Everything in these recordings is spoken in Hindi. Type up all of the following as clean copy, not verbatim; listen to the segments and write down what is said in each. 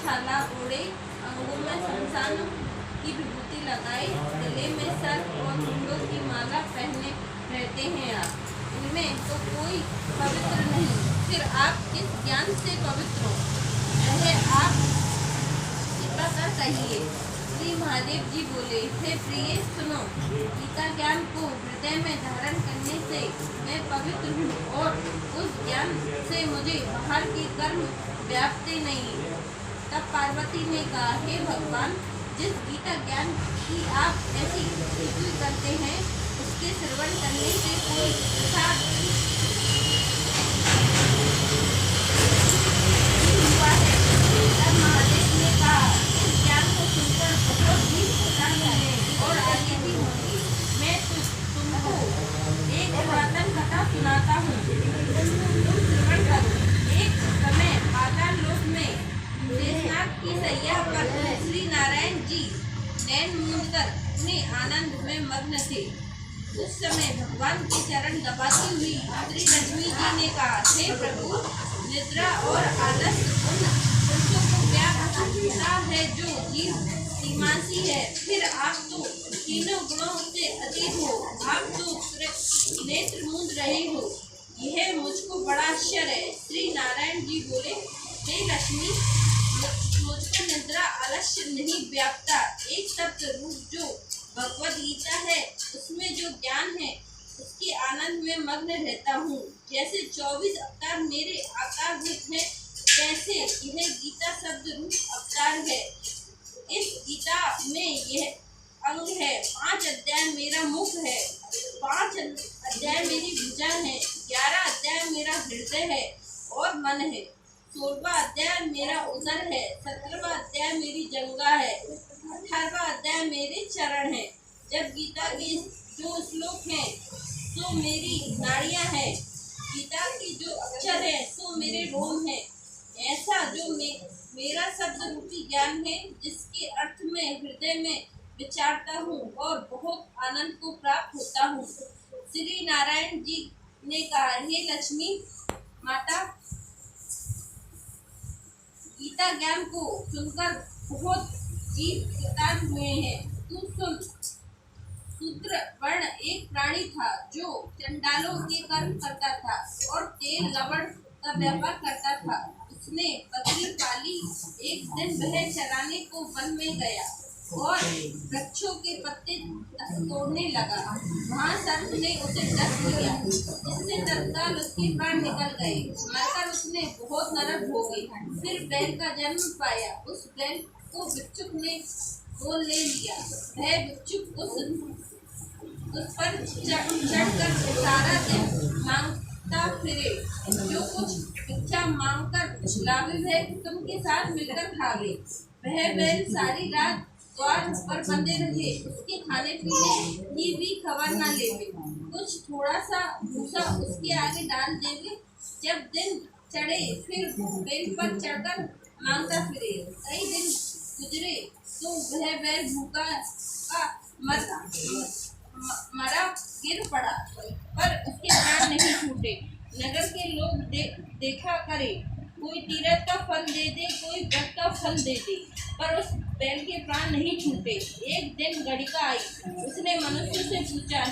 छाला ओढ़े, अंगों में शमशान की विभूति लगाए, गले में सर्प और मुंडों की माला पहने रहते हैं आप। इनमें तो कोई पवित्र नहीं, फिर आप किस ज्ञान से पवित्र हो? आप कृपा कर कहिए। श्री महादेव जी बोले, हे प्रिय सुनो, गीता ज्ञान को हृदय में धारण करने से मैं पवित्र हूँ और उस ज्ञान से मुझे बाहर के कर्म व्यापते नहीं। तब पार्वती ने कहा, हे भगवान, जिस गीता ज्ञान की आप ऐसी स्तुति करते हैं, उसके श्रवण करने से कोई हुआ है। तब महादेव ने कहा, इस ज्ञान को सुनकर बहुत ही प्रसन्न है और आगे भी होंगी। मैं तुमको एक पुरातन कथा सुनाता हूँ, तुम श्रवण करो। एक समय पाताल लोक में शेषनाग की शैया पर श्री नारायण जी नैन मूंदकर अपने आनंद में मग्न थे। उस समय भगवान के चरण दबाती हुई श्री लक्ष्मी जी ने कहा, हे प्रभु, निद्रा और आलस्य उन पुरुषों को व्याप्त करता है जो जीव सीमांसी है। फिर आप तो तीनों गुणों से अतीत हो, आप तो नेत्र मूंद रहे हो। यह मुझको बड़ा आश्चर्य है। श्री नारायण जी बोले, हे लक्ष्मी, मुझको निद्रा आलस्य नहीं व्यापता। एक सत्य रूप जो भगवद गीता है, उसमें जो ज्ञान है, उसके आनंद में मग्न रहता हूँ। जैसे 24 अवतार मेरे आकार रूप है, वैसे यह गीता शब्द रूप अवतार है। इस गीता में यह अंग है। 5 अध्याय मेरा मुख है, 5 अध्याय मेरी भुजा है, 11 अध्याय मेरा हृदय है और मन है, 16वां अध्याय मेरा उदर है, 17वां अध्याय मेरी जंगा है, 18वां अध्याय मेरे चरण है। जब गीता के जो श्लोक हैं सो मेरी नाड़ियां हैं, गीता की जो अक्षर है सो मेरे रोम है। ऐसा जो मेरा शब्द रूपी ज्ञान है, जिसके अर्थ में हृदय में विचारता हूँ और बहुत आनंद को प्राप्त होता हूँ। श्री नारायण जी ने कहा, हे लक्ष्मी माता, गीता ज्ञान को सुनकर बहुत जीव कृतार्थ हुए हैं। तू सुन। शूद्र वर्ण एक प्राणी था जो चंडालों के कर्म करता था और तेल लवण का व्यापार करता था। उसने बकरी पाली। एक दिन वह चराने को वन में गया और वृक्षों के पत्ते तोड़ने लगा। वहाँ सर्प ने उसे डस लिया, जिससे तत्काल उसके प्राण निकल गए। मरकर उसने बहुत नरक भोगी। फिर बैल का जन्म पाया। उस बैल को भिक्षुक ने गोद ले लिया। वह भिक्षुक उस पर चढ़कर सारा दिन मांगता फिरे। जो कुछ भिक्षा मांगकर लावे वह कुटुंब के साथ मिलकर खावे। वह बैल सारी रात द्वार पर बंधे रहे, उसके खाने पीने की भी खबर न लेवे। कुछ थोड़ा सा भूसा उसके आगे डाल देवे। जब दिन चढ़े फिर बैल पर चढ़कर मांगता फिरे। कई दिन गुजरे तो वह बैल भूखा मरा गिर पड़ा, पर उसके प्राण नहीं छूटे। नगर के लोग देखा करे, कोई तीरथ का फल दे दे, कोई व्रत का फल दे दे, पर उस बैल के प्राण नहीं छूटे। एक दिन गड़िका आई। उसने मनुष्य से पूछा,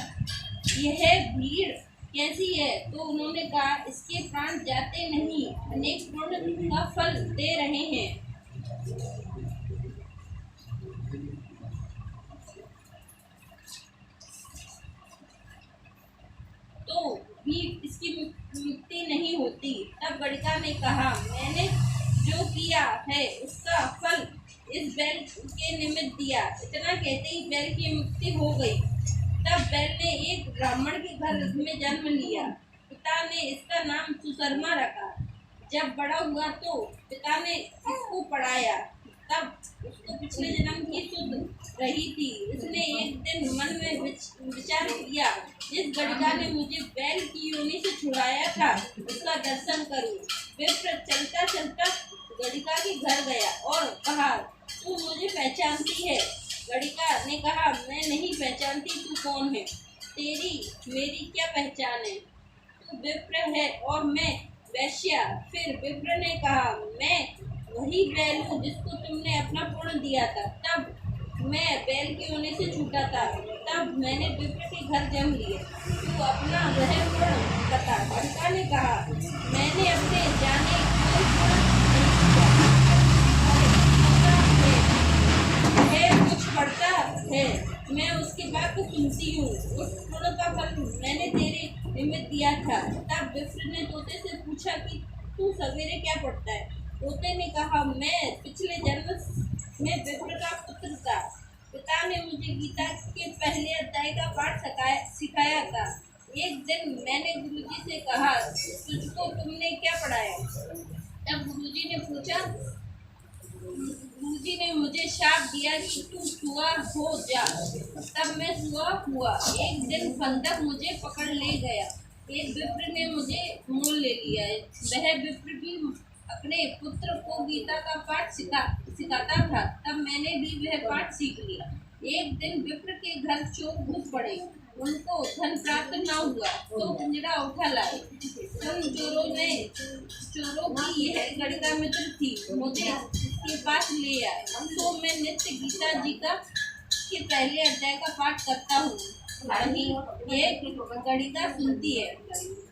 यह भीड़ कैसी है? तो उन्होंने कहा, इसके प्राण जाते नहीं, अनेक पुण्य का फल दे रहे हैं। तो भी इसकी मुक्ति नहीं होती। तब गड़िका ने कहा, मैंने जो किया है उसका फल इस बैल के निमित्त दिया। इतना कहते ही बैल की मुक्ति हो गई। तब बैल ने एक ब्राह्मण के घर में जन्म लिया। पिता ने इसका नाम सुशर्मा रखा। जब बड़ा हुआ तो पिता ने इसको पढ़ाया। तब उसको पिछले जन्म की सुध रही थी। उसने एक दिन मन में विचार किया, जिस गड़िका ने मुझे बैल की योनि से छुड़ाया था उसका दर्शन करूं। विप्र चलता चलता गड़िका के घर गया और कहा, तू मुझे पहचानती है? गड़िका ने कहा, मैं नहीं पहचानती, तू कौन है? तेरी मेरी क्या पहचान है? तू विप्र है और मैं वैश्या। फिर विप्र ने कहा, मैं वही बैल हूँ जिसको तुमने अपना पूर्ण दिया था। तब मैं बैल के होने से छूटा था, तब मैंने विप्र के घर जन्म लिया। तू अपना वह पूर्ण बता। गणिका ने कहा, मैंने अपने जाने कोई पूर्ण नहीं किया। है कुछ पढ़ता है, मैं उसकी बात को सुनती हूँ। उस पूर्ण का फल मैंने तेरे निमित्त दिया था। तब विप्र ने तोते से पूछा कि तू सवेरे क्या पढ़ता है? तोते ने कहा, मैं पिछले जन्म में विप्र का पुत्र था। पिता ने मुझे गीता के पहले अध्याय का पाठ सिखाया था। एक दिन मैंने गुरुजी से कहा, तुझको तुमने क्या पढ़ाया? तब गुरुजी ने पूछा, गुरुजी ने मुझे शाप दिया कि तू सुआ हो जा। तब मैं सुआ हुआ। एक दिन फंदक मुझे पकड़ ले गया। एक विप्र ने मुझे मोल ले लिया। वह विप्र भी अपने पुत्र को गीता का पाठ सिखाता था। तब मैंने भी वह पाठ सीख लिया। एक दिन विप्र के घर चोर घुस पड़े। उनको धन प्राप्त न हुआ तो पिंजरा उठा लाए। उन चोरों की यह गणिका मित्र थी। मुझे इसके पास ले आए तो मैं नित्य गीता जी का के पहले अध्याय का पाठ करता हूँ। वही ये गणिका सुनती है,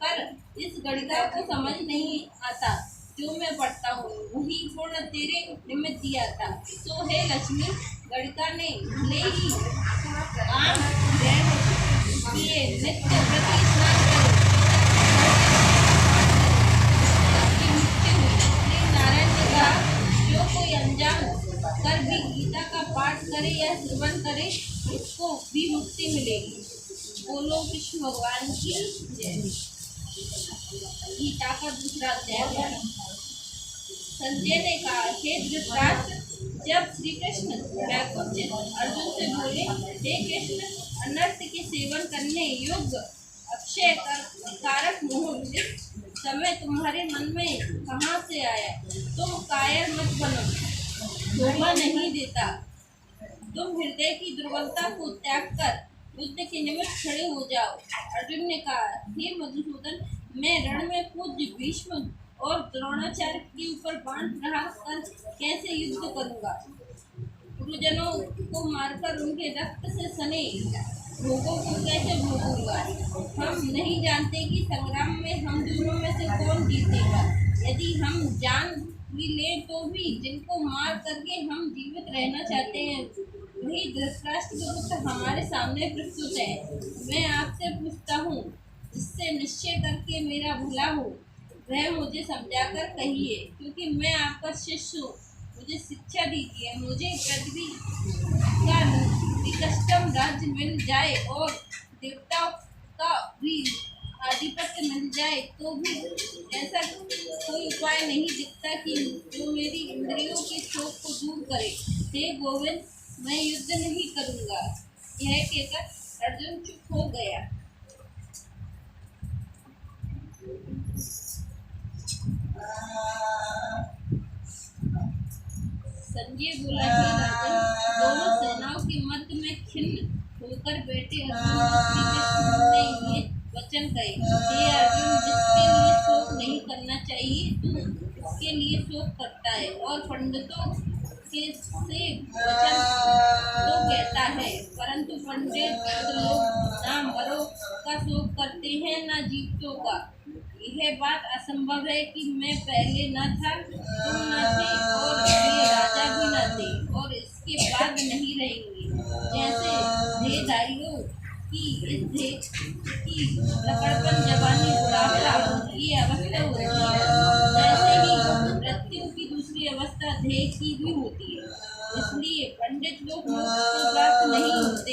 पर इस गणिका को समझ नहीं आता जो मैं पढ़ता हूँ। वही पूर्ण तेरे निमित्त दिया था। तो हे लक्ष्मी, गणिका ने भले ही आम किए नित्य प्रति स्नान करे। नारायण ने कहा, जो कोई अनजान कर भी गीता का पाठ करे या श्रवण करे, उसको भी मुक्ति मिलेगी। बोलो कृष्ण भगवान की जय। गीता का दूसरा अध्याय। संजय ने कहा, हे धृतराष्ट्र, जब श्री कृष्ण व्याकुलचित अर्जुन से बोले, हे कृष्ण, अनर्थ के सेवन करने योग्य अक्षय कारक मोह जिस समय तुम्हारे मन में कहाँ से आया? तुम कायर मत बनो, धोखा नहीं देता। तुम हृदय की दुर्बलता को त्याग कर युद्ध के निमित्त खड़े हो जाओ। अर्जुन ने कहा, हे मधुसूदन, मैं रण में पूज्य भीष्म और द्रोणाचार्य के ऊपर बाण प्रहार कर कैसे युद्ध करूंगा? गुरुजनों को मारकर उनके रक्त से सने भोगों को कैसे भोगूंगा? हम नहीं जानते कि संग्राम में हम दोनों में से कौन जीतेगा। यदि हम जान भी लें तो भी जिनको मार करके हम जीवित रहना चाहते हैं, वही धृतराष्ट्र के पुत्र हमारे सामने प्रस्तुत है। मैं आपसे पूछता हूँ, जिससे निश्चय करके मेरा भला हो, वह मुझे समझाकर कहिए, क्योंकि मैं आपका शिष्य हूँ। मुझे शिक्षा दीजिए। मुझे पृथ्वी का निकटतम राज्य मिल जाए और देवताओं का भी आधिपत्य मिल जाए तो भी ऐसा कोई उपाय नहीं दिखता कि जो मेरी इंद्रियों के शोक को दूर करे। हे गोविंद, मैं युद्ध नहीं करूँगा। यह कहकर अर्जुन चुप हो गया। संजय बोला, हे राजन, दोनों सेनाओं के मध्य में खिन्न होकर बैठे अर्जुन ने ये वचन कहे, हे अर्जुन, जिसके लिए शोक नहीं करना चाहिए तू उसके लिए शोक करता है, और पंडितों के से वचन तो कहता है, परंतु पंडित लोग ना मरो का शोक करते हैं ना जीवितों का। यह बात असंभव है कि मैं पहले न था, तुम न थे, और ये राजा भी न थे, और इसके बाद नहीं रहेंगे। जैसे देहधारियों की इस देह की लकड़पन जवानी बुढ़ापा ये अवस्था होती है, जैसे ही मृत्यु की दूसरी अवस्था देह की भी होती है। इसलिए पंडित लोग मोक्ष को प्राप्त नहीं होते।